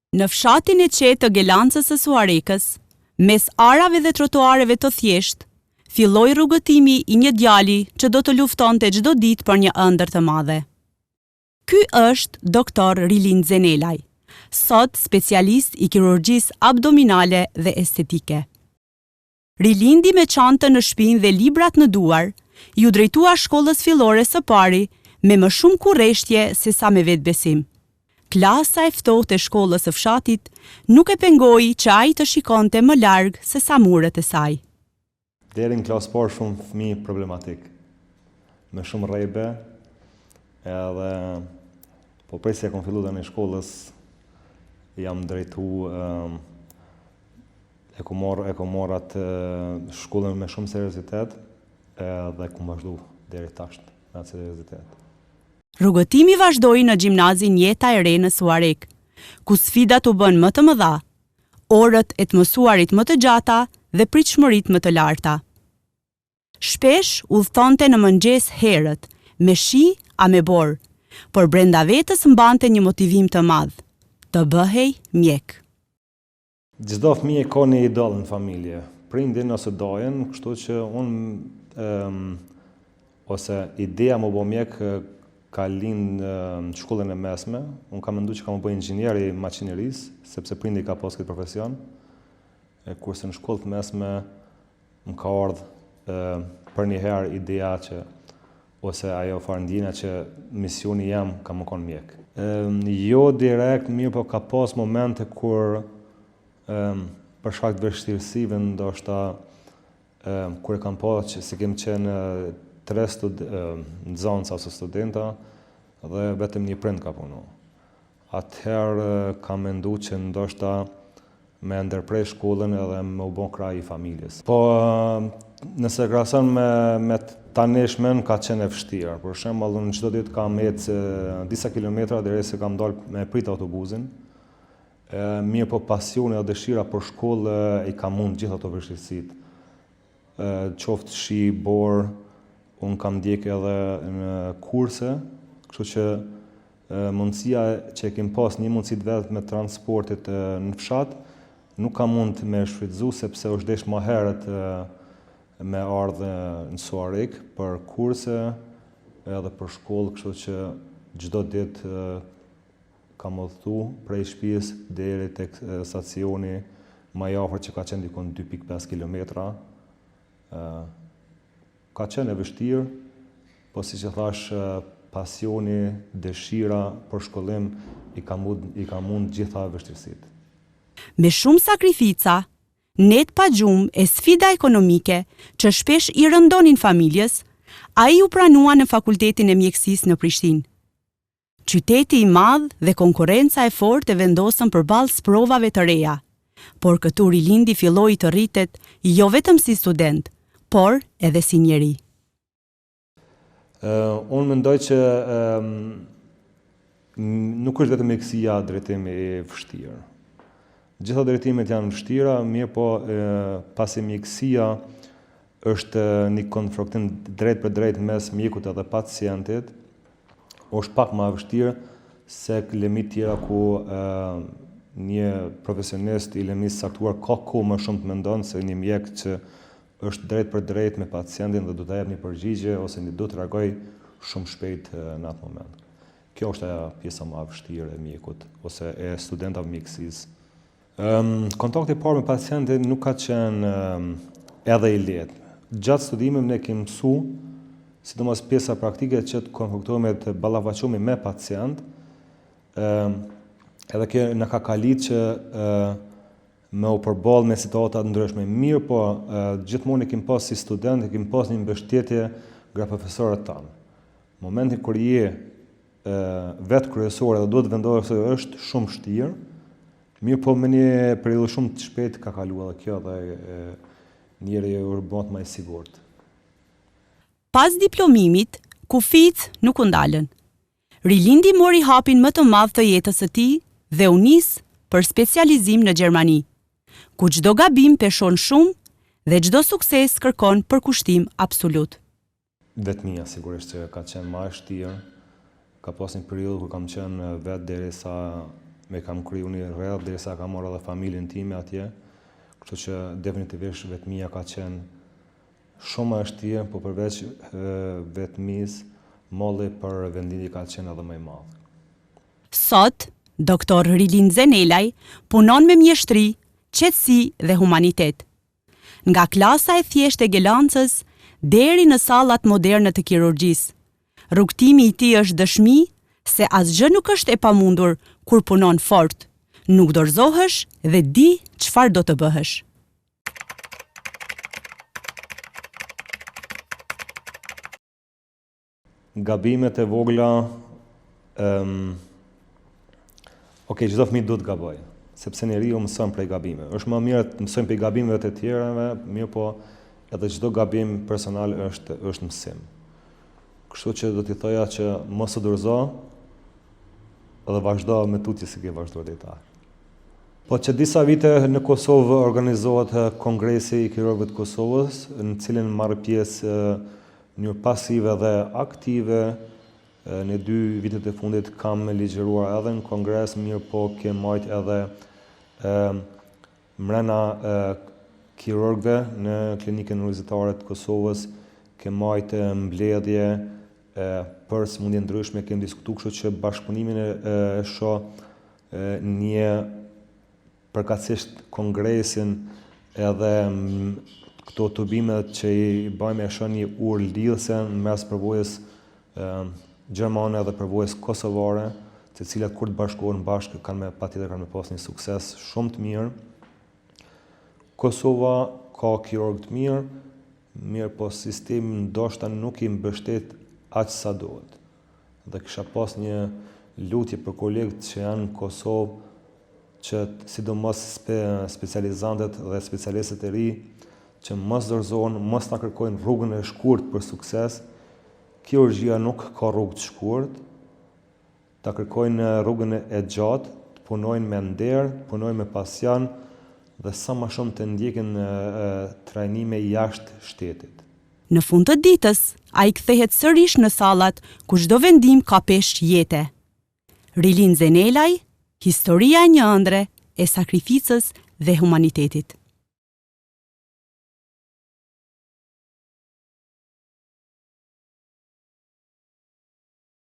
Në fshatin e qetë të Gelancës së Suarekës, mes arave dhe trotuareve të thjesht, filloi rrugëtimi i një djali që do të luftonte çdo ditë për një ëndër të madhe. Ky është doktor Rilin Zenelaj, sot specialist i kirurgjisë abdominale dhe estetike. Rilindi me çantën në shpinë dhe librat në duar, ju drejtua shkollës fillore së pari me më shumë kurreshtje se sa me vetbesim. Klasa e ftohtë e shkollës së fshatit nuk e pengoi që ai të shikonte më larg se sa muret e saj. Deri në klasë parë shumë fëmijë problematik, me shumë rrebe, edhe po prej se kom fillu dhe në shkollës, jam drejtu, e kom marrë atë shkollën me shumë seriozitet, dhe kom vazhdu deri tash me atë seriozitet. Rrugëtimi vazhdoi në gjimnazin Jeta e Re në Suarek, ku sfidat u bën më të mëdha, orët e të mësuarit më të gjata dhe pritshmëritë më të larta. Shpesh udhtonte në mëngjes herët, me shi a me borë, por brenda vetës mbante një motivim të madh, të bëhej mjek. Çdo fëmijë ka një idol në familje, prindin ose dajen, kështu që unë ose ideja më bë mjek ka lind në shkollën e mesme. Unë kam menduar që kam bëj inxhinier i maqinerisë, sepse prindi ka pas këtë profesion. Kurse në shkollë të mesme më ka ardhur për një herë ideja që ose ajo farëndjina që misioni jam ka më konë mjek. Jo direkt, mirë po ka pas momente kur për shkak të vështirësive ndoshta kur e kam pas që se kem qenë 3 nxënës ose studenta dhe vetëm një prind ka punu. Atëherë kam menduar që ndoshta me ndërprej shkollën edhe me u bën krah i familjes. Po nëse krahason me tanishmen ka qenë e vështirë. Për shembull, unë çdo ditë kam ecë disa kilometra derisa kam dalë me prit autobusin. Mirë po pasioni dhe dëshira për shkollë i ka mund gjithë ato vështirësitë. Qoftë shi, borë, unë kam ndjekë edhe në kurse, kështu që mundësia që e kem pas një mundësi të vetë me transportit në fshat, nuk kam mund me shfrytëzu sepse është desh më herët me ardhe në Suarek për kurse edhe për shkollë, kështu që çdo ditë kam udhëtu prej shtëpisë deri tek stacioni më i afërt që ka qenë dikon 2.5 kilometra. Ka qenë e vështirë, po si që thash, pasioni, dëshira për shkollim i ka mund gjitha vështirësitë. Me shumë sakrifica, net pa gjumë e sfida ekonomike që shpesh i rëndonin familjes, ai u pranua në Fakultetin e Mjekësisë në Prishtinë. Qyteti i madh dhe konkurenca e fortë e vendosën përballë sprovave të reja, por këtu Rilindi filloi të rritet jo vetëm si student, por edhe si njeri. Unë mendoj që nuk është vetëm mjekësia drejtimi i vështirë. Gjitha drejtimet janë vështira, mirë po pasi mjekësia është një konfrontim drejt për drejt mes mjekut edhe pacientit, është pak më vështirë se lëmit tjera ku një profesionist i lëmisë saktuar ka kohë më shumë të mendon se një mjek që është drejt për drejt me pacientin dhe do të jap një përgjigje ose do të reagoj shumë shpejt në atë moment. Kjo është ajo pjesa më e vështirë e mjekut ose e studentave mjekësisë. Kontakti i parë me pacientin nuk ka qenë edhe i lehtë. Gjatë studimeve ne kemi mësuar, sidomos pjesa praktike që të konfrontohemi të ballafaqohemi me pacient, edhe kjo na ka kalit që me u përballë me situata të ndryshme. Mirë po, gjithmonë e kemi pas si student, e kemi pas një mbështetje nga profesorët tanë. Momentin kur je vetë kryesor dhe duhet të vendosësh është shumë vështirë. Mirë po me një periudhë shumë të shpejtë ka kaluar edhe kjo dhe njeri u bë më i sigurt. Pas diplomimit, kufijt nuk u ndalën. Rilindi mori hapin më të madh të jetës së tij dhe u nis për specializim në Gjermani, ku çdo gabim peshon shumë dhe çdo sukses kërkon përkushtim absolut. Vetmia sigurisht që ka qenë më e vështirë. Ka pas një periudhë kur kam qenë vetë derisa me kam kriju një rreth derisa kam marrë edhe familjen time atje. Kështu që definitivisht vetmia ka qenë shumë e vështirë, por përveç vetmisë, molli për vendin ka qenë edhe më i madh. Sot, Dr. Rilin Zenelaj punon me mjeshtri, qetësi dhe humanitet. Nga klasa e thjeshtë e Gelancës deri në sallat moderne të kirurgjisë. Rrugtimi i tij është dëshmi se asgjë nuk është e pamundur kur punon fort, nuk dorëzohesh dhe di çfarë do të bëhesh. Gabimet e vogla, çdo fëmijë duhet të gabojë, sepse njeriu mëson prej gabimeve. Është më mirë të mësojmë prej gabimeve të tjerave, mirë po edhe çdo gabim personal është mësim. Kështu që do t'i thoja që mos u dorëzo dhe vazhdo me tutje si ke vazhduar deri tani. Po që disa vite në Kosovë organizohet Kongresi i Kirurgëve të Kosovës, në cilin marrë pjesë në mënyrë pasive dhe aktive. Në 2 vitet e fundit kam ligjëruar edhe në kongres, mirë po ke marrë edhe mrena kirurgëve në Klinikën Universitare të Kosovës, ke marrë mbledhje për sëmundje ndryshme, kemi diskutuar, kështu që bashkëpunimin e shoh një përkatësisht kongresin edhe këto tubimet që i bëjmë e shoh një urë lidhëse në mes përvojës gjermane dhe përvojës kosovare, të cilat kur të bashkohen bashkë patjetër kanë me pas një sukses shumë të mirë. Kosova ka kirurg të mirë po sistemi ndoshta nuk i mbështet aq sa duhet. Dhe kisha pas një lutje për kolegët që janë në Kosovë, që sidomos specializantët dhe specialistët e ri, që mos dorëzohen, mos ta kërkojnë rrugën e shkurt për sukses. Kirurgjia nuk ka rrugë të shkurt, ta kërkojnë rrugën e gjatë, të punojnë me nder, të punojnë me pasion dhe sa më shumë të ndjekin trajnime jashtë shtetit. Në fund të ditës, ai kthehet sërish në sallat ku çdo vendim ka peshë jete. Rilin Zenelaj, historia e një ëndre e sakrificës dhe humanitetit.